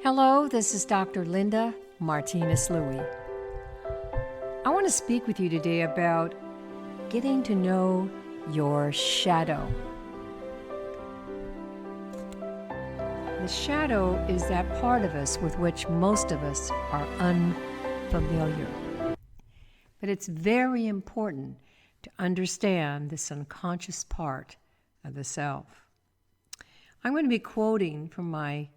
Hello, this is Dr. Linda Martinez-Louis. I want to speak with you today about getting to know your shadow. The shadow is that part of us with which most of us are unfamiliar. But it's very important to understand this unconscious part of the self. I'm going to be quoting from my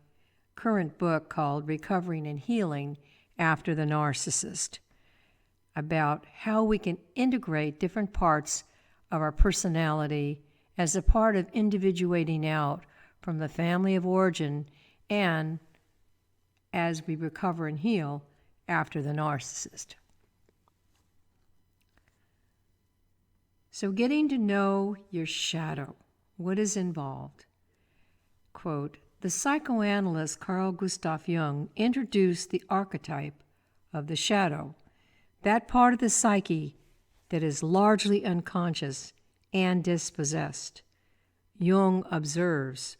current book called Recovering and Healing After the Narcissist, about how we can integrate different parts of our personality as a part of individuating out from the family of origin and as we recover and heal after the narcissist. So getting to know your shadow, what is involved? Quote, the psychoanalyst Carl Gustav Jung introduced the archetype of the shadow, that part of the psyche that is largely unconscious and dispossessed. Jung observes,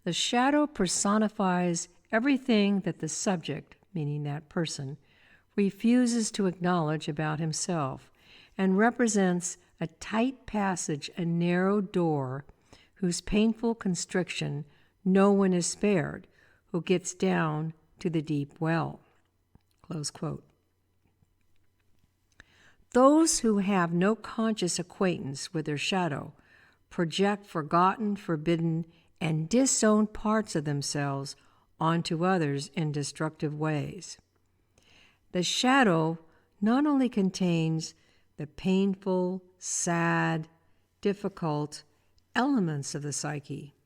the shadow personifies everything that the subject, meaning that person, refuses to acknowledge about himself and represents a tight passage, a narrow door whose painful constriction no one is spared who gets down to the deep well. Close quote. Those who have no conscious acquaintance with their shadow project forgotten, forbidden, and disowned parts of themselves onto others in destructive ways. The shadow not only contains the painful, sad, difficult elements of the psyche.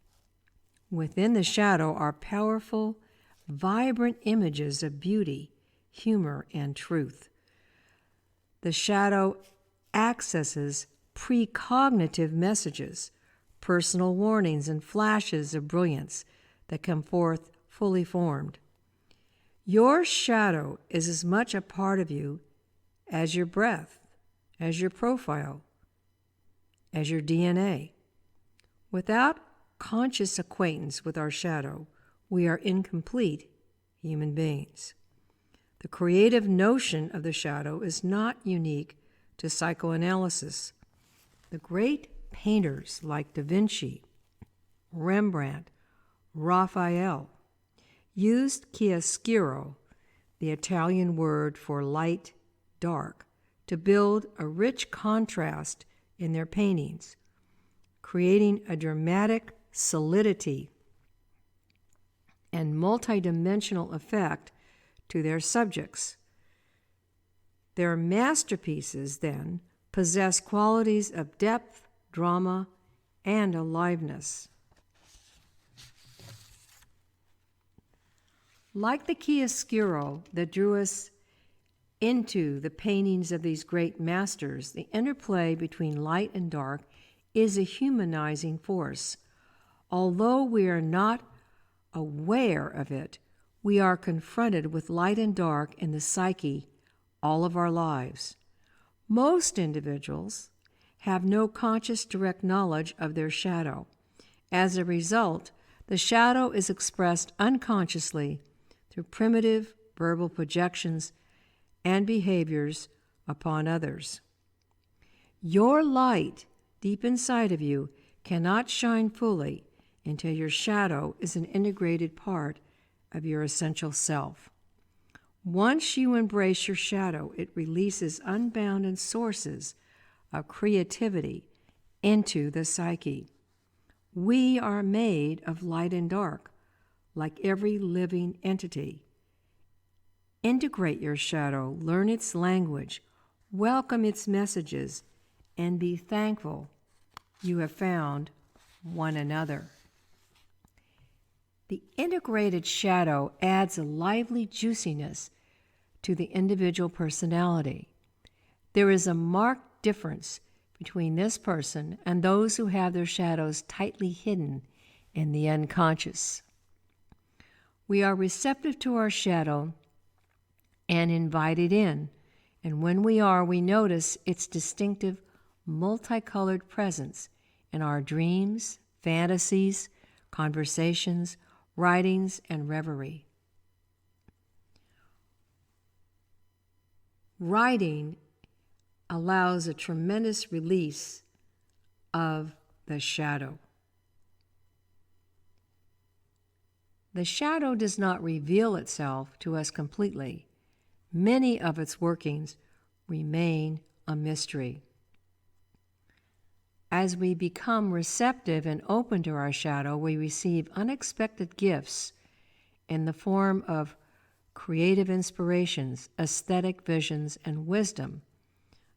Within the shadow are powerful, vibrant images of beauty, humor, and truth. The shadow accesses precognitive messages, personal warnings, and flashes of brilliance that come forth fully formed. Your shadow is as much a part of you as your breath, as your profile, as your DNA. Without conscious acquaintance with our shadow, we are incomplete human beings. The creative notion of the shadow is not unique to psychoanalysis. The great painters like Da Vinci, Rembrandt, Raphael used chiaroscuro, the Italian word for light, dark, to build a rich contrast in their paintings, creating a dramatic solidity and multidimensional effect to their subjects. Their masterpieces, then, possess qualities of depth, drama, and aliveness. Like the chiaroscuro that drew us into the paintings of these great masters, the interplay between light and dark is a humanizing force. Although we are not aware of it, we are confronted with light and dark in the psyche all of our lives. Most individuals have no conscious direct knowledge of their shadow. As a result, the shadow is expressed unconsciously through primitive verbal projections and behaviors upon others. Your light deep inside of you cannot shine fully until your shadow is an integrated part of your essential self. Once you embrace your shadow, it releases unbounded sources of creativity into the psyche. We are made of light and dark, like every living entity. Integrate your shadow, learn its language, welcome its messages, and be thankful you have found one another. The integrated shadow adds a lively juiciness to the individual personality. There is a marked difference between this person and those who have their shadows tightly hidden in the unconscious. We are receptive to our shadow and invited in, and when we are, we notice its distinctive, multicolored presence in our dreams, fantasies, conversations, writings, and reverie. Writing allows a tremendous release of the shadow. The shadow does not reveal itself to us completely. Many of its workings remain a mystery. As we become receptive and open to our shadow, we receive unexpected gifts in the form of creative inspirations, aesthetic visions, and wisdom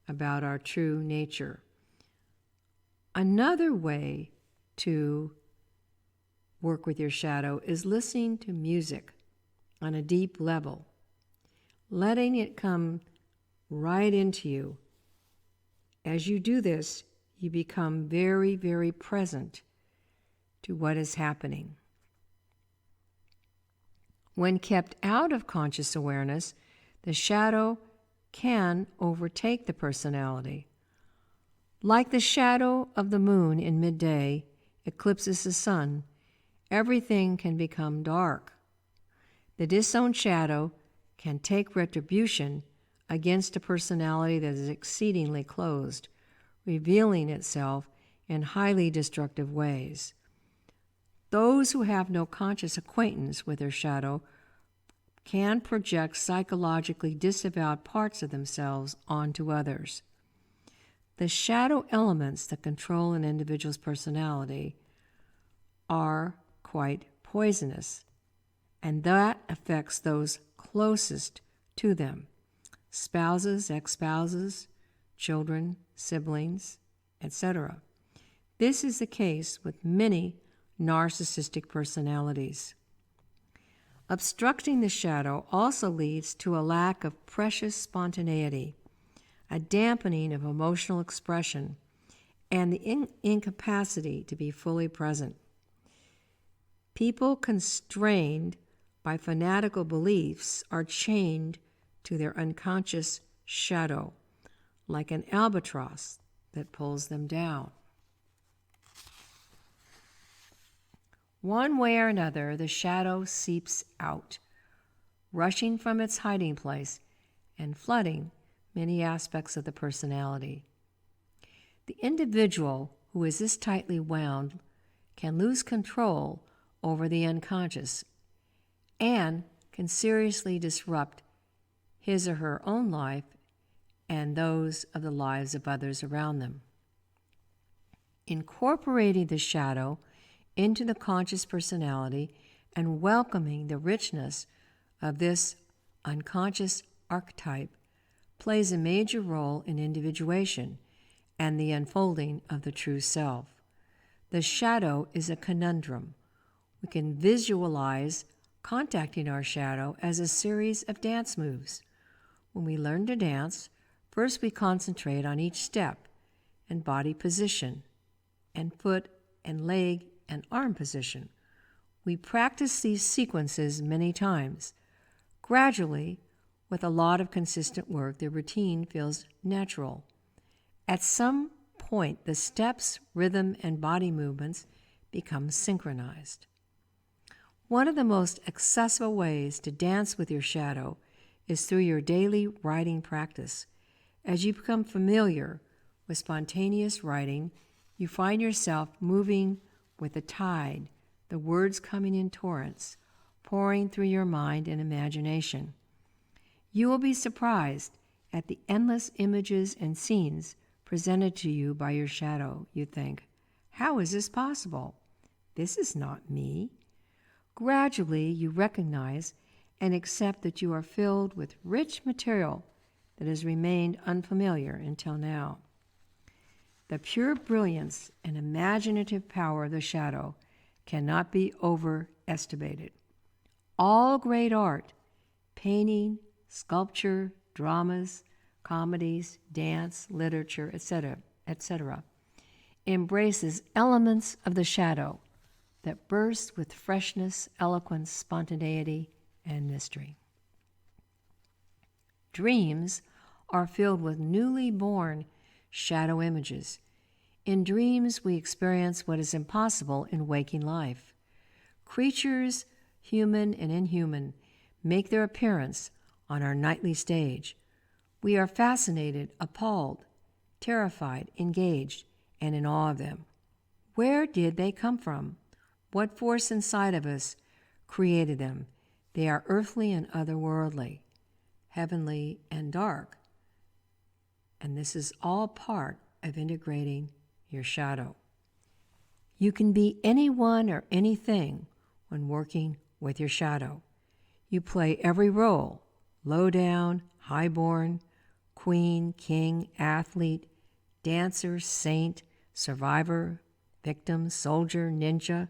about our true nature. Another way to work with your shadow is listening to music on a deep level, letting it come right into you. As you do this, you become very, very present to what is happening. When kept out of conscious awareness, the shadow can overtake the personality. Like the shadow of the moon in midday eclipses the sun, everything can become dark. The disowned shadow can take retribution against a personality that is exceedingly closed, revealing itself in highly destructive ways. Those who have no conscious acquaintance with their shadow can project psychologically disavowed parts of themselves onto others. The shadow elements that control an individual's personality are quite poisonous, and that affects those closest to them: spouses, ex-spouses, children, siblings, etc. This is the case with many narcissistic personalities. Obstructing the shadow also leads to a lack of precious spontaneity, a dampening of emotional expression, and the incapacity to be fully present. People constrained by fanatical beliefs are chained to their unconscious shadow, like an albatross that pulls them down. One way or another, the shadow seeps out, rushing from its hiding place and flooding many aspects of the personality. The individual who is this tightly wound can lose control over the unconscious and can seriously disrupt his or her own life and those of the lives of others around them. Incorporating the shadow into the conscious personality and welcoming the richness of this unconscious archetype plays a major role in individuation and the unfolding of the true self. The shadow is a conundrum. We can visualize contacting our shadow as a series of dance moves. When we learn to dance, first we concentrate on each step and body position, and foot and leg and arm position. We practice these sequences many times. Gradually, with a lot of consistent work, the routine feels natural. At some point, the steps, rhythm, and body movements become synchronized. One of the most accessible ways to dance with your shadow is through your daily writing practice. As you become familiar with spontaneous writing, you find yourself moving with the tide, the words coming in torrents, pouring through your mind and imagination. You will be surprised at the endless images and scenes presented to you by your shadow. You think, how is this possible? This is not me. Gradually, you recognize and accept that you are filled with rich material that has remained unfamiliar until now. The pure brilliance and imaginative power of the shadow cannot be overestimated. All great art, painting, sculpture, dramas, comedies, dance, literature, etc., embraces elements of the shadow that burst with freshness, eloquence, spontaneity, and mystery. Dreams are filled with newly born shadow images. In dreams, we experience what is impossible in waking life. Creatures, human and inhuman, make their appearance on our nightly stage. We are fascinated, appalled, terrified, engaged, and in awe of them. Where did they come from? What force inside of us created them? They are earthly and otherworldly, heavenly and dark. And this is all part of integrating your shadow. You can be anyone or anything when working with your shadow. You play every role: low down, highborn, queen, king, athlete, dancer, saint, survivor, victim, soldier, ninja,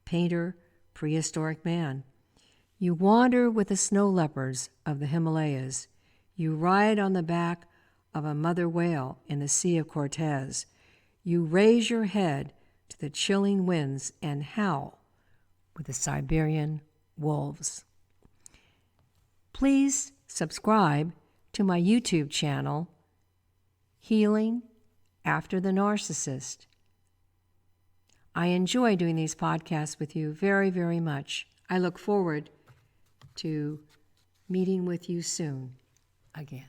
painter, prehistoric man. You wander with the snow leopards of the Himalayas. You ride on the back of a mother whale in the Sea of Cortez. You raise your head to the chilling winds and howl with the Siberian wolves. Please subscribe to my YouTube channel, Healing After the Narcissist. I enjoy doing these podcasts with you very, very much. I look forward to meeting with you soon again.